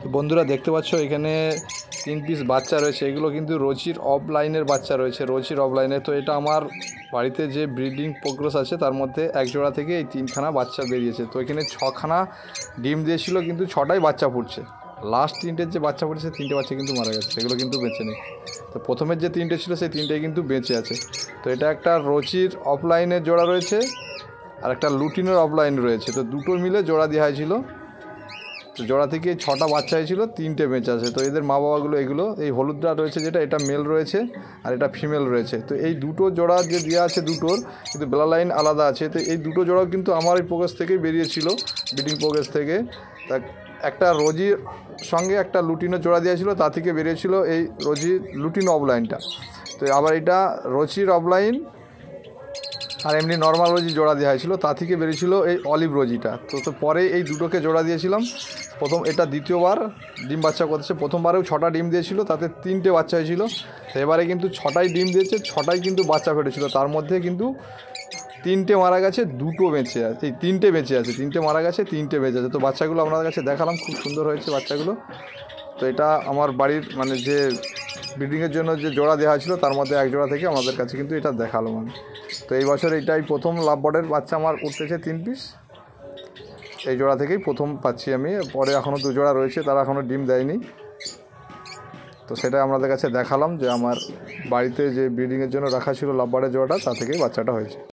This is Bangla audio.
তো বন্ধুরা দেখতে পাচ্ছ এখানে 3 পিস বাচ্চা রয়েছে। এগুলো কিন্তু রোচির অফলাইনের বাচ্চা রয়েছে, রোচির অফলাইনে। তো এটা আমার বাড়িতে যে ব্রিডিং প্রোগ্রেস আছে তার মধ্যে এক জোড়া থেকে এই 3খানা বাচ্চা বেরিয়েছে। তো এখানে 6খানা ডিম দিয়েছিল, কিন্তু 6টাই বাচ্চা ফুটছে। লাস্ট 3টের যে বাচ্চা ফুটেছে 3টে বাচ্চা কিন্তু মারা গেছে, সেগুলো কিন্তু বেঁচে নেই। তো প্রথমের যে 3টে ছিল সেই 3টেই কিন্তু বেঁচে আছে। তো এটা একটা রোচির অফলাইনের জোড়া রয়েছে আর একটা লুটিনের অফলাইন রয়েছে। তো দুটো মিলে জোড়া দেওয়া হয়েছিল। তো জোড়া থেকে 6টা বাচ্চা হয়েছিল, 3টে বেঁচে আছে। তো এদের মা বাবাগুলো এগুলো, এই হলুদটা রয়েছে যেটা, এটা মেল রয়েছে আর এটা ফিমেল রয়েছে। তো এই দুটো জোড়া যে দেওয়া আছে দুটোর কিন্তু বেলা লাইন আলাদা আছে। তো এই দুটো জোড়াও কিন্তু আমার এই প্রোগ্রেস থেকেই বেরিয়েছিল, ব্রিডিং প্রোগ্রেস থেকে। তা একটা রোজির সঙ্গে একটা লুটিনের জোড়া দেওয়া ছিল, তা থেকে বেরিয়েছিল এই রোজি লুটিন অফলাইনটা। তো আবার এটা রোচির অফলাইন আর এমনি নর্মাল রোজি জোড়া দেওয়া হয়েছিল, তা থেকে বেরিয়েছিল এই অলিভ রোজিটা। তো পরে এই দুটোকে জোড়া দিয়েছিলাম। প্রথম এটা দ্বিতীয়বার ডিম বাচ্চা করতেছে। প্রথমবারেও 6টা ডিম দিয়েছিল, তাতে 3টে বাচ্চা হয়েছিল। তো এবারে কিন্তু 6টাই ডিম দিয়েছে, 6টাই কিন্তু বাচ্চা ফেটেছিল। তার মধ্যে কিন্তু 3টে মারা গেছে, 2টো বেঁচে আছে, এই 3টে বেঁচে আছে। 3টে মারা গেছে, 3টে বেঁচে আছে। তো বাচ্চাগুলো আপনাদের কাছে দেখালাম, খুব সুন্দর হয়েছে বাচ্চাগুলো। তো এটা আমার বাড়ির মানে যে ব্রিডিংয়ের জন্য যে জোড়া দেওয়া হয়েছিল তার মধ্যে এক জোড়া থেকে আমাদের কাছে কিন্তু এটা দেখালাম আমি। তো এই বছর এইটাই প্রথম লাভ বার্ডের বাচ্চা আমার উঠতেছে 3 পিস। এই জোড়া থেকেই প্রথম পাচ্ছি আমি। পরে এখনও 2 জোড়া রয়েছে, তারা এখনও ডিম দেয়নি। তো সেটা আপনাদের কাছে দেখালাম যে আমার বাড়িতে যে ব্রিডিংয়ের জন্য রাখা ছিল লাভ বার্ডের জোড়াটা, তা থেকেই বাচ্চাটা হয়েছে।